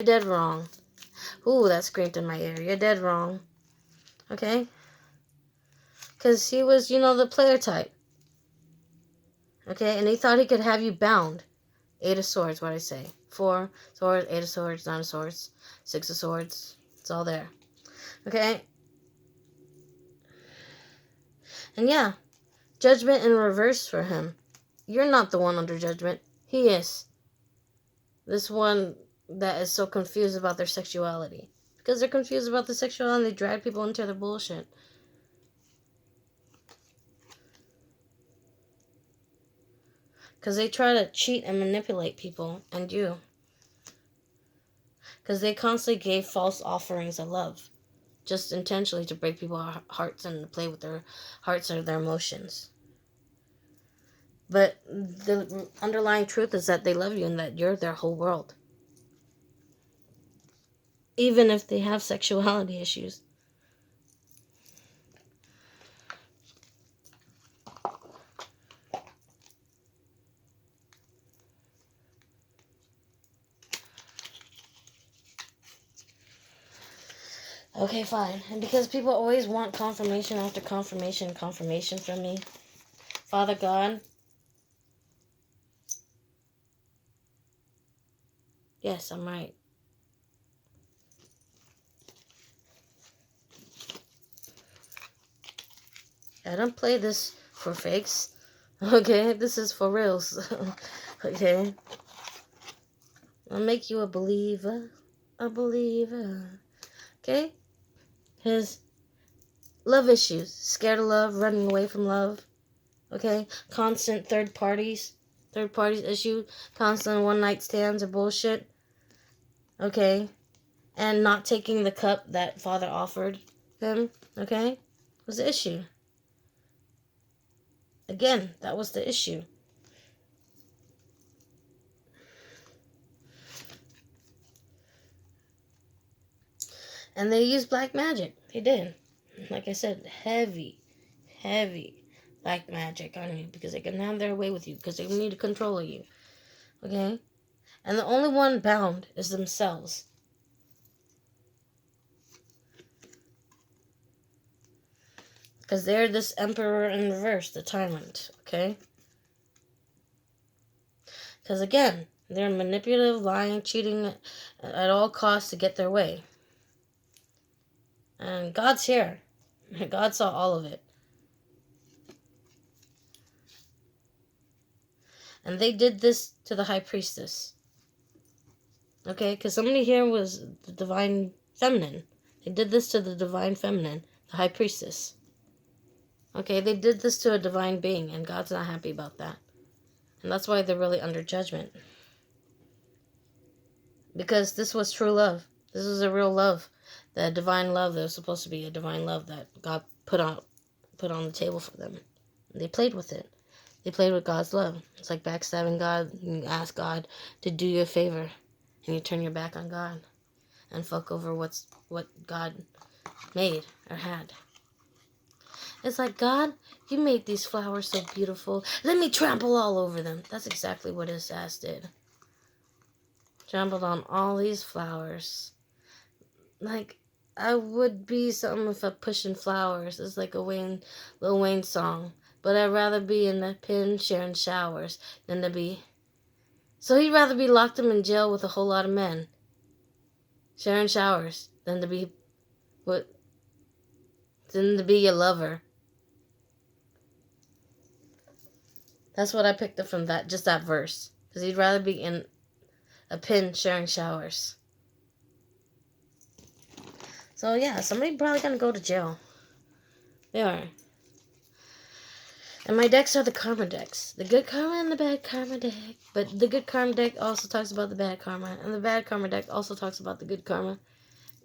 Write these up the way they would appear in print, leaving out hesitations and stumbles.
You're dead wrong. Ooh, that screamed in my ear. You're dead wrong. Okay? Because he was, the player type. Okay? And he thought he could have you bound. 8 of swords, what I say. 4 swords, 8 of swords, 9 of swords, 6 of swords. It's all there. Okay? And yeah, judgment in reverse for him. You're not the one under judgment. He is. This one that is so confused about their sexuality. Because they're confused about the sexuality, they drag people into their bullshit. Because they try to cheat and manipulate people and you. Because they constantly gave false offerings of love. Just intentionally to break people's hearts and to play with their hearts or their emotions. But the underlying truth is that they love you and that you're their whole world. Even if they have sexuality issues. Okay, fine. And because people always want confirmation after confirmation from me, Father God, yes, I'm right. I don't play this for fakes. Okay, this is for reals. Okay. I'll make you a believer. A believer. Okay? His love issues. Scared of love, running away from love. Okay? Constant third parties issue. Constant one night stands or bullshit. Okay? And not taking the cup that Father offered him. Okay? Was the issue. Again, that was the issue. And they used black magic. They did. Like I said, heavy black magic on you because they can have their way with you because they need control of you. Okay? And the only one bound is themselves. Because they're this emperor in reverse, the tyrant. Okay? Because again, they're manipulative, lying, cheating at all costs to get their way. And God's here. God saw all of it. And they did this to the high priestess. Okay? Because somebody here was the divine feminine. They did this to the divine feminine, the high priestess. Okay? They did this to a divine being, and God's not happy about that. And that's why they're really under judgment. Because this was true love. This was a real love. The divine love that was supposed to be a divine love that God put on the table for them. And they played with it. They played with God's love. It's like backstabbing God. You ask God to do you a favor, and you turn your back on God and fuck over what God made or had. It's like, God, you made these flowers so beautiful. Let me trample all over them. That's exactly what his ass did. Trampled on all these flowers. Like, I would be something if I'm pushing flowers. It's like a Lil Wayne song. But I'd rather be in the pen sharing showers than to be... So he'd rather be locked up in jail with a whole lot of men. Sharing showers than to be... Than to be your lover. That's what I picked up from just that verse. Because he'd rather be in a pen sharing showers. So yeah, somebody probably gonna go to jail. They are. And my decks are the karma decks. The good karma and the bad karma deck. But the good karma deck also talks about the bad karma. And the bad karma deck also talks about the good karma.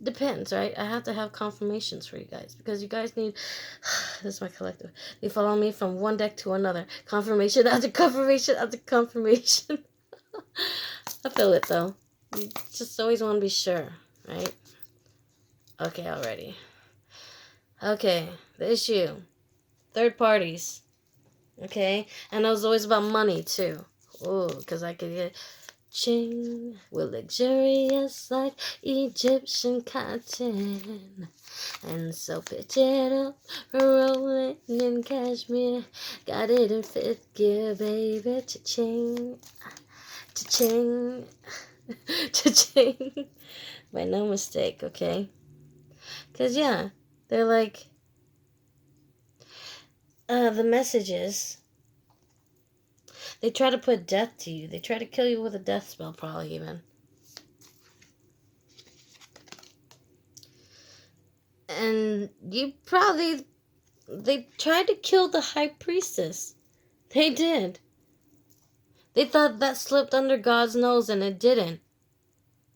Depends, right? I have to have confirmations for you guys. Because you guys need... This is my collective. They follow me from one deck to another. Confirmation after confirmation after confirmation. I feel it, though. You just always want to be sure, right? Okay, already. Okay, the issue. Third parties. Okay? And it was always about money, too. Ooh, because I could get... cha-ching. We're luxurious like Egyptian cotton. And so pitch it up, rolling in cashmere. Got it in fifth gear, baby. Cha-ching, cha-ching, cha-ching. By no mistake, okay? Because, yeah, they're like, the messages, they try to put death to you. They try to kill you with a death spell, probably even. And you probably, they tried to kill the high priestess. They did. They thought that slipped under God's nose, and it didn't.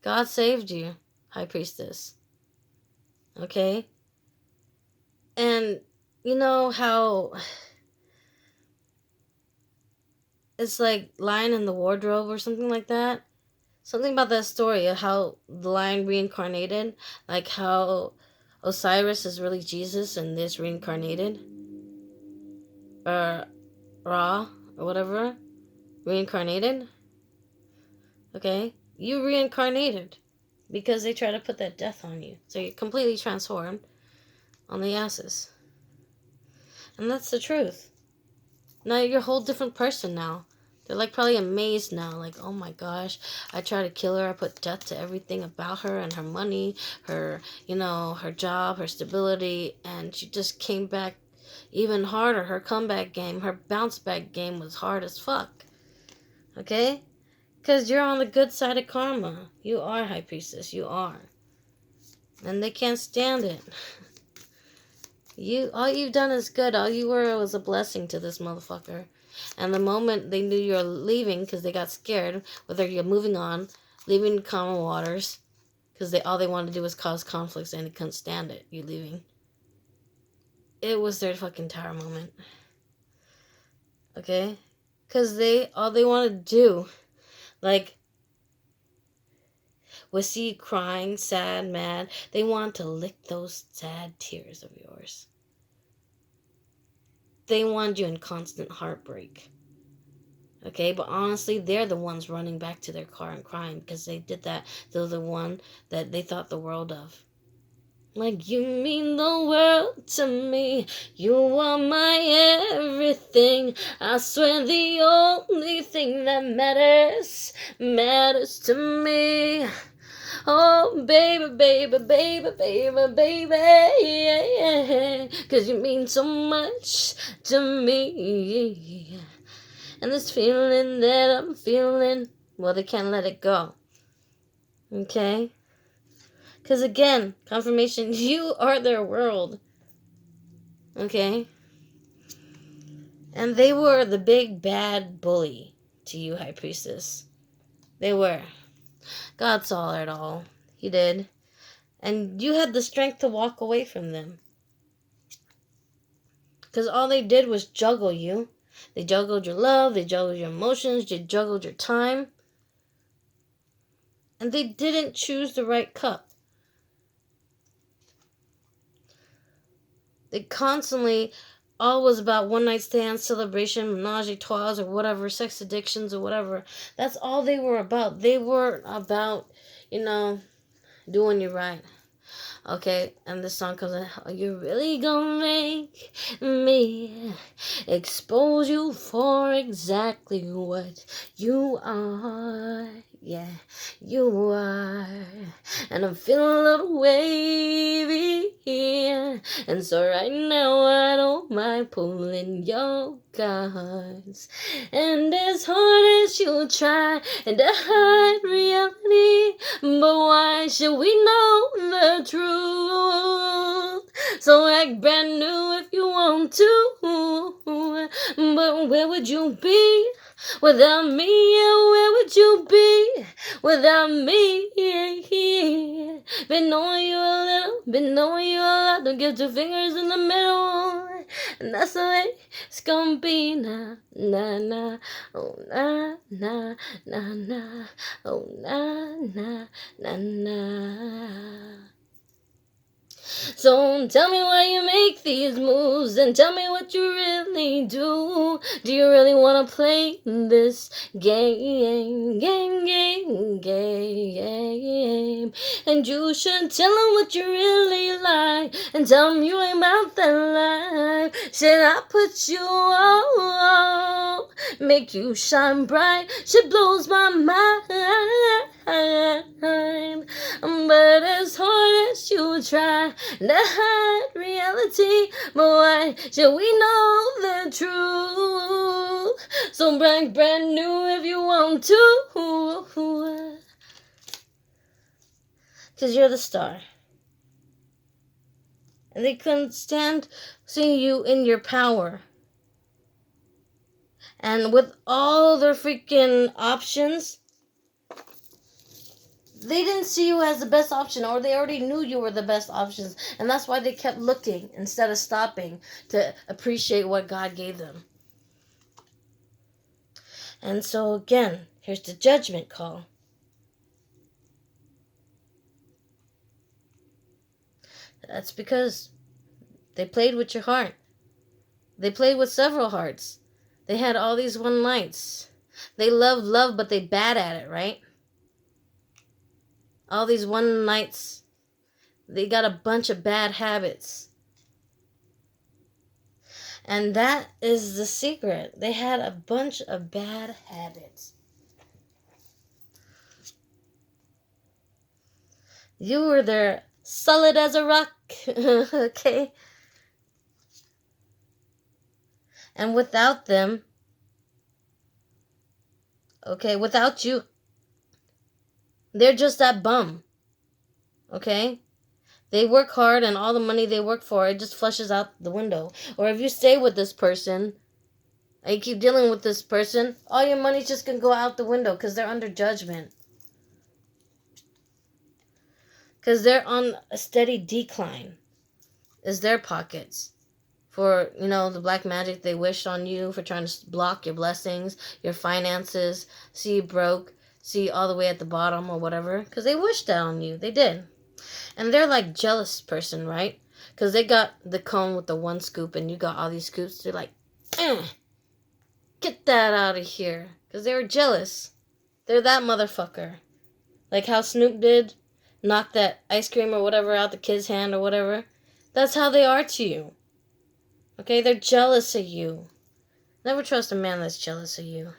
God saved you, high priestess. Okay? And you know how it's like Lion in the Wardrobe or something like that? Something about that story of how the lion reincarnated, like how Osiris is really Jesus and this reincarnated, or Ra, or whatever, reincarnated. Okay? You reincarnated because they try to put that death on you. So you're completely transformed on the asses. And that's the truth. Now you're a whole different person now. They're like probably amazed now, like, oh my gosh, I tried to kill her, I put death to everything about her and her money, her, her job, her stability, and she just came back even harder. Her comeback game, her bounce back game was hard as fuck. Okay? Because you're on the good side of karma. You are, High Priestess, you are. And they can't stand it. All you've done is good. All you were was a blessing to this motherfucker. And the moment they knew you were leaving, because they got scared, whether you're moving on, leaving common waters, because all they wanted to do was cause conflicts and they couldn't stand it, you leaving. It was their fucking tower moment. Okay? Because all they wanted to do, like, was see you crying, sad, mad. They want to lick those sad tears of yours. They wanted you in constant heartbreak. Okay, but honestly, they're the ones running back to their car and crying because they did that. They're the one that they thought the world of. Like, you mean the world to me. You are my everything. I swear the only thing that matters to me. Oh, baby, baby, baby, baby, baby, yeah, yeah. 'Cause you mean so much to me. And this feeling that I'm feeling, well, they can't let it go. Okay? Because again, confirmation, you are their world. Okay? And they were the big bad bully to you, High Priestess. They were. God saw it all. He did. And you had the strength to walk away from them. Because all they did was juggle you. They juggled your love, they juggled your emotions, they juggled your time. And they didn't choose the right cup. They constantly, all was about one night stands, celebration, menage a trois, or whatever, sex addictions or whatever. That's all they were about. They weren't about, doing you right. Okay, and this song comes in. Are you really gonna make me expose you for exactly what you are? Yeah, you are. And I'm feeling a little wavy here. And so right now I don't mind pulling your cards. And as hard as you try and to hide reality, but why should we know the truth? So act brand new if you want to. But where would you be without me? Yeah, where would you be without me? Been knowing you a little, been knowing you a lot. Don't get your fingers in the middle. And that's the way it's gonna be now. Nah, nah, oh, nah, nah, nah, nah, oh, nah, nah, nah, nah. So tell me why you make these moves, and tell me what you really do. Do you really want to play this game? And you should tell him what you really like, and tell him you ain't about that life. Should I put you on, make you shine bright? She blows my mind. But as hard as you try to hide reality, but why should we know the truth? So brand new if you want to, 'cause you're the star. And they couldn't stand seeing you in your power. And with all their freaking options, they didn't see you as the best option, or they already knew you were the best options. And that's why they kept looking instead of stopping to appreciate what God gave them. And so again, here's the judgment call. That's because they played with your heart. They played with several hearts. They had all these one nights. They loved love, but they bad at it, right? All these one nights. They got a bunch of bad habits. And that is the secret. They had a bunch of bad habits. You were there solid as a rock. Okay? And without them, okay, without you, they're just that bum. Okay? They work hard, and all the money they work for, it just flushes out the window. Or if you stay with this person, and you keep dealing with this person, all your money's just going to go out the window because they're under judgment. Because they're on a steady decline. Is their pockets. For, the black magic they wished on you, for trying to block your blessings, your finances, see you broke, see you all the way at the bottom or whatever. Because they wished that on you. They did. And they're like jealous person, right? Because they got the cone with the one scoop and you got all these scoops. They're like, get that out of here. Because they were jealous. They're that motherfucker. Like how Snoop did. Knock that ice cream or whatever out the kid's hand or whatever. That's how they are to you. Okay? They're jealous of you. Never trust a man that's jealous of you.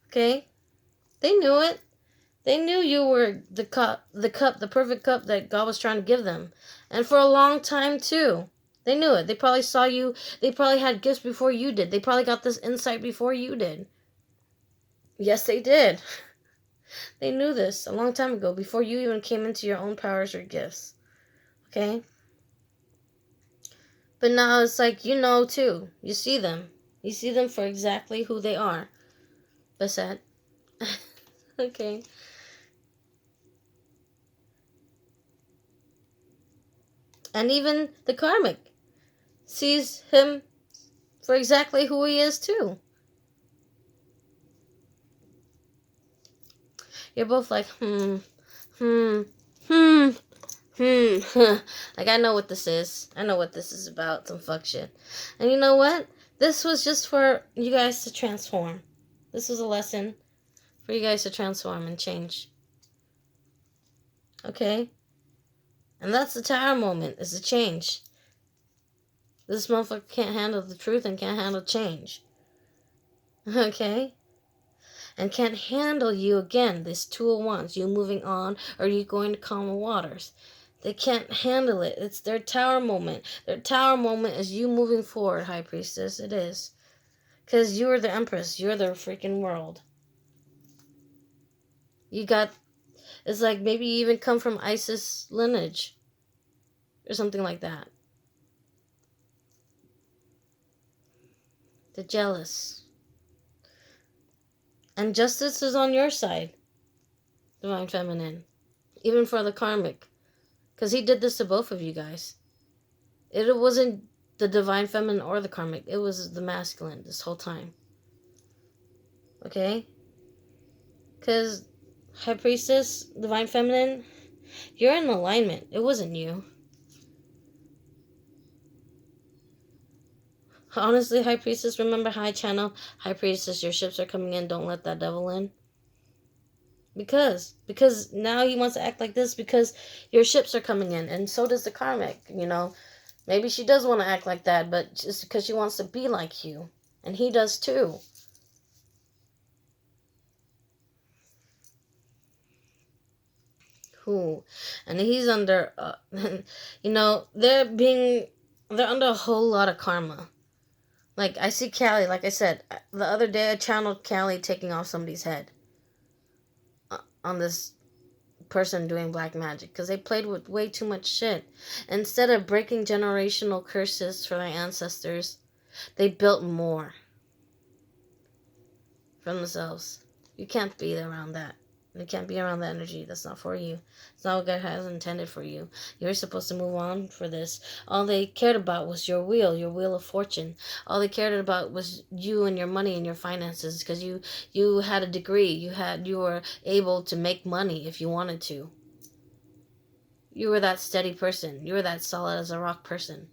Okay? They knew it. They knew you were the perfect cup that God was trying to give them. And for a long time, too. They knew it. They probably saw you. They probably had gifts before you did. They probably got this insight before you did. Yes, they did. They knew this a long time ago, before you even came into your own powers or gifts. Okay? But now it's like, too. You see them. You see them for exactly who they are. Basset. Okay. And even the karmic sees him for exactly who he is, too. You're both like, Like, I know what this is. I know what this is about. Some fuck shit. And you know what? This was just for you guys to transform. This was a lesson for you guys to transform and change. Okay? And that's the tower moment, is the change. This motherfucker can't handle the truth and can't handle change. Okay? And can't handle you again, this 201s, you moving on, or you going to calmer waters. They can't handle it. It's their tower moment. Their tower moment is you moving forward, High Priestess. It is. Because you're the Empress. You're the freaking world. It's like maybe you even come from Isis lineage. Or something like that. The jealous. And justice is on your side, Divine Feminine. Even for the karmic. Because he did this to both of you guys. It wasn't the Divine Feminine or the karmic. It was the masculine this whole time. Okay? Because High Priestess, Divine Feminine, you're in alignment. It wasn't you. Honestly, High Priestess, remember High Channel? High Priestess, your ships are coming in. Don't let that devil in. Because now he wants to act like this because your ships are coming in. And so does the karmic, you know. Maybe she does want to act like that, but just because she wants to be like you. And he does too. Who? And he's under, you know, they're under a whole lot of karma. Like, I see Callie, like I said, the other day I channeled Callie taking off somebody's head on this person doing black magic because they played with way too much shit. Instead of breaking generational curses for their ancestors, they built more for themselves. You can't be around that. You can't be around that energy. That's not for you. It's not what God has intended for you. You're supposed to move on for this. All they cared about was your wheel of fortune. All they cared about was you and your money and your finances because you had a degree. You were able to make money if you wanted to. You were that steady person. You were that solid as a rock person.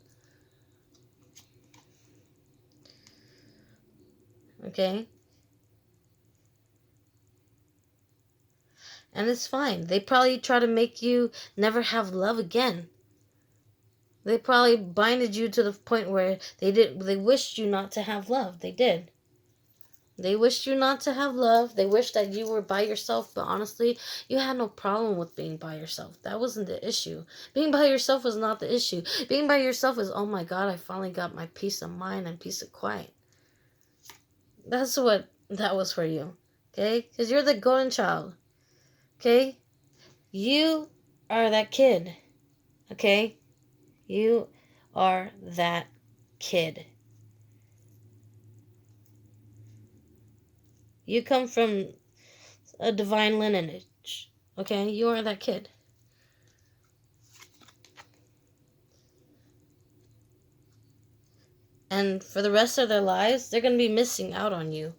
Okay? And it's fine. They probably try to make you never have love again. They probably binded you to the point where they wished you not to have love. They did. They wished you not to have love. They wished that you were by yourself, but honestly, you had no problem with being by yourself. That wasn't the issue. Being by yourself was not the issue. Being by yourself is, oh my God, I finally got my peace of mind and peace of quiet. That's what that was for you. Okay? Because you're the golden child. Okay? You are that kid. Okay? You are that kid. You come from a divine lineage. Okay? You are that kid. And for the rest of their lives, they're going to be missing out on you.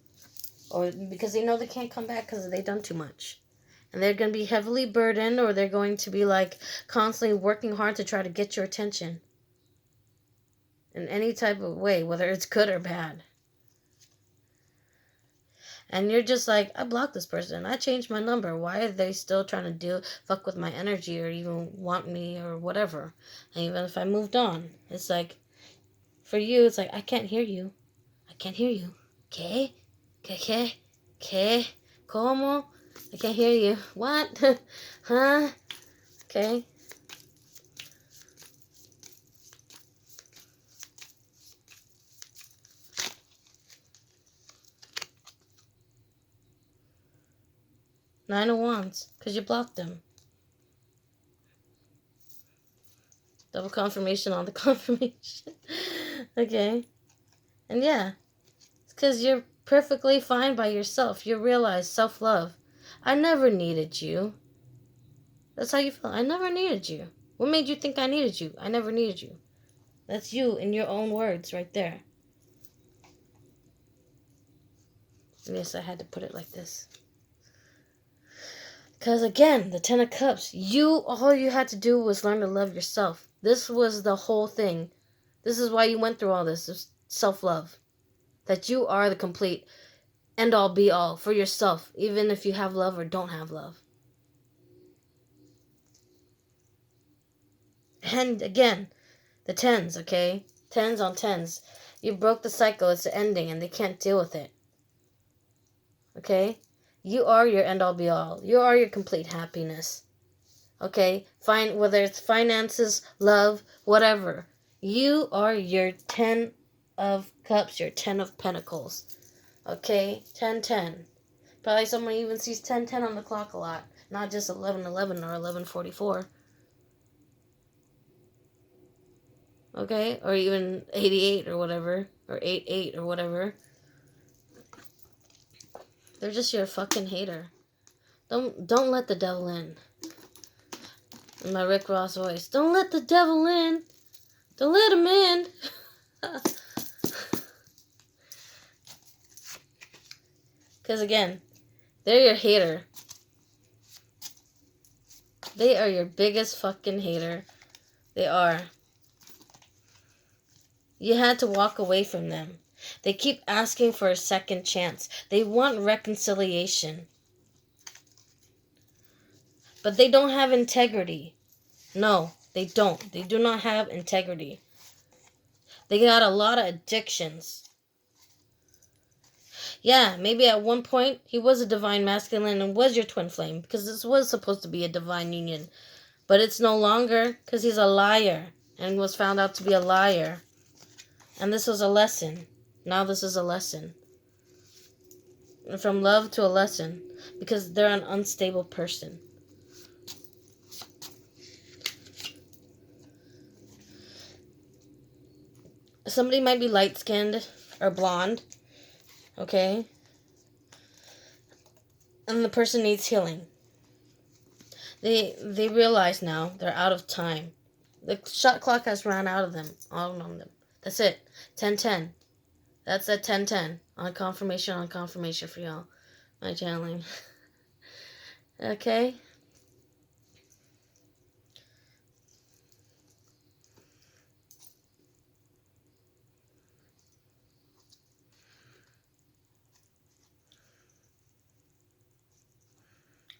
Or because they know they can't come back because they've done too much. And they're going to be heavily burdened, or they're going to be like constantly working hard to try to get your attention. In any type of way, whether it's good or bad. And you're just like, I blocked this person. I changed my number. Why are they still trying to fuck with my energy or even want me or whatever? And even if I moved on, it's like, for you, it's like, I can't hear you. I can't hear you. ¿Qué? ¿Qué? ¿Qué? ¿Cómo? I can't hear you. What? Huh? Okay. Nine of Wands. Because you blocked them. Double confirmation on the confirmation. Okay. And yeah. It's because you're perfectly fine by yourself. You realize self-love. I never needed you. That's how you feel. I never needed you. What made you think I needed you? I never needed you. That's you in your own words right there. Yes, I had to put it like this. Because again, the Ten of Cups, all you had to do was learn to love yourself. This was the whole thing. This is why you went through all this self-love. That you are the complete end-all be-all for yourself, even if you have love or don't have love. And again, the tens, okay? Tens on tens. You broke the cycle, it's the ending, and they can't deal with it. Okay? You are your end-all be-all. You are your complete happiness. Okay? Fine, whether it's finances, love, whatever. You are your 10 of cups, your 10 of pentacles. Okay? 10-10. Probably someone even sees 10-10 on the clock a lot. Not just 11-11 or 11-44. Okay? Or even 88 or whatever. Or 88 or whatever. They're just your fucking hater. Don't let the devil in. In my Rick Ross voice. Don't let the devil in. Don't let him in. Because again, they're your hater. They are your biggest fucking hater. They are. You had to walk away from them. They keep asking for a second chance. They want reconciliation. But they don't have integrity. No, they don't. They do not have integrity. They got a lot of addictions. Yeah, maybe at one point he was a divine masculine and was your twin flame, because this was supposed to be a divine union. But it's no longer, because he's a liar and was found out to be a liar. And this was a lesson. Now this is a lesson. From love to a lesson, because they're an unstable person. Somebody might be light-skinned or blonde, okay? And the person needs healing. They realize now they're out of time. The shot clock has run out of them, all of them. That's it. 10:10. That's at 10:10 on confirmation for y'all. My channeling. Okay?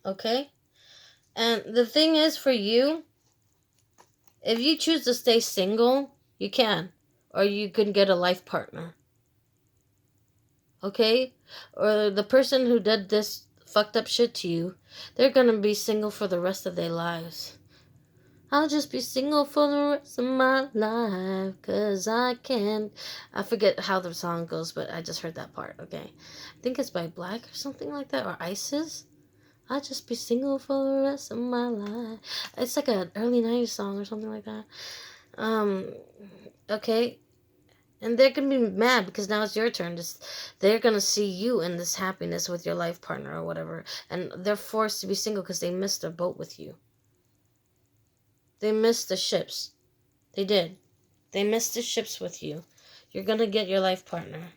Okay? And the thing is, for you, if you choose to stay single, you can. Or you can get a life partner. Okay? Or the person who did this fucked up shit to you, they're gonna be single for the rest of their lives. I'll just be single for the rest of my life, 'cause I can't. I forget how the song goes, but I just heard that part, okay? I think it's by Black or something like that, or Isis. I'll just be single for the rest of my life. It's like an early 90s song or something like that. Okay? And they're going to be mad because now it's your turn. They're going to see you in this happiness with your life partner or whatever. And they're forced to be single because they missed their boat with you. They missed the ships. They did. They missed the ships with you. You're going to get your life partner.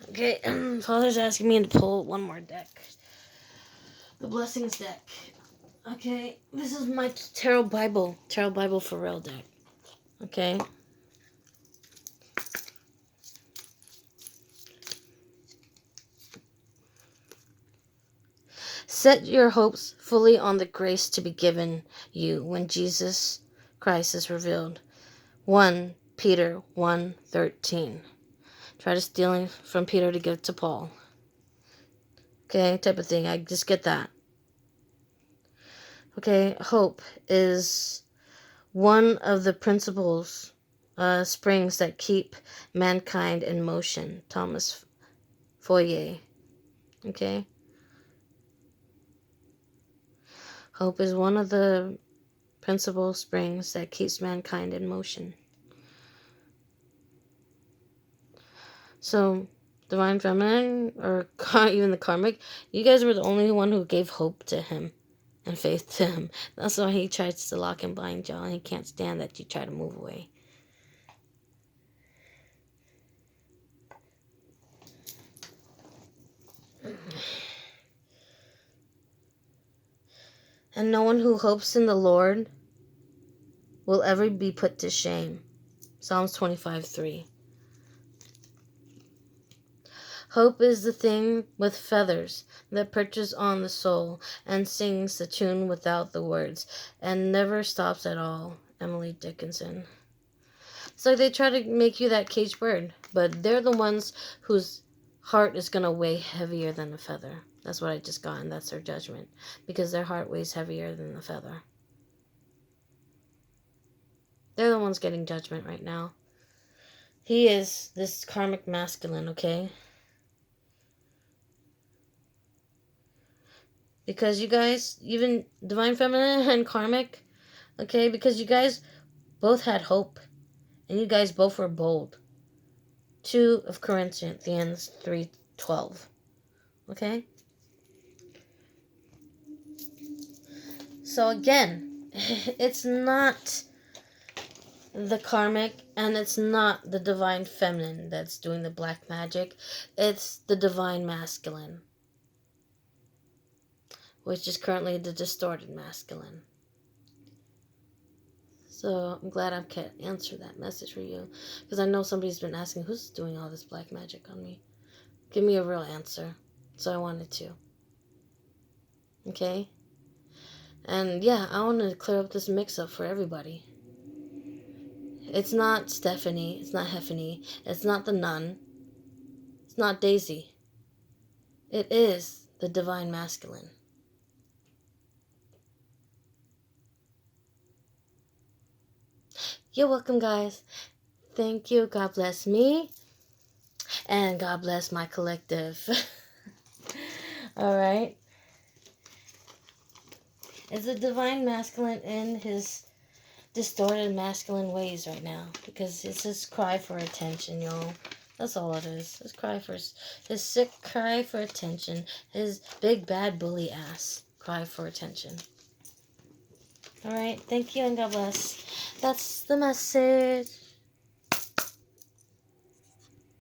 Okay, Father's asking me to pull one more deck. The Blessings deck. Okay, this is my Tarot Bible for real deck. Okay. Set your hopes fully on the grace to be given you when Jesus Christ is revealed. 1 Peter 1:13. Try to steal from Peter to give to Paul. Okay, type of thing. I just get that. Okay, hope is one of the principles, springs that keep mankind in motion. Thomas Foyer. Okay. Hope is one of the principal springs that keeps mankind in motion. So, Divine Feminine, or even the Karmic, you guys were the only one who gave hope to him and faith to him. That's why he tries to lock and bind y'all, and he can't stand that you try to move away. And no one who hopes in the Lord will ever be put to shame. Psalms 25:3. Hope is the thing with feathers that perches on the soul and sings the tune without the words and never stops at all. Emily Dickinson. It's like they try to make you that caged bird, but they're the ones whose heart is going to weigh heavier than a feather. That's what I just got, and that's their judgment, because their heart weighs heavier than the feather. They're the ones getting judgment right now. He is this karmic masculine, okay? Because you guys, even Divine Feminine and Karmic, okay? Because you guys both had hope. And you guys both were bold. 2 of Corinthians 3:12. Okay? So again, it's not the Karmic and it's not the Divine Feminine that's doing the black magic. It's the Divine Masculine. which is currently the distorted masculine. So I'm glad I can answer that message for you, because I know somebody's been asking, who's doing all this black magic on me? Give me a real answer. So I wanted to. Okay? And yeah, I want to clear up this mix-up for everybody. It's not Stephanie. It's not Heffany. It's not the nun. It's not Daisy. It is the divine masculine. You're welcome, guys. Thank you. God bless me. And God bless my collective. Alright? Is the divine masculine in his distorted masculine ways right now? Because it's his cry for attention, y'all. That's all it is. His sick cry for attention. His big bad bully ass cry for attention. Alright, thank you and God bless. That's the message.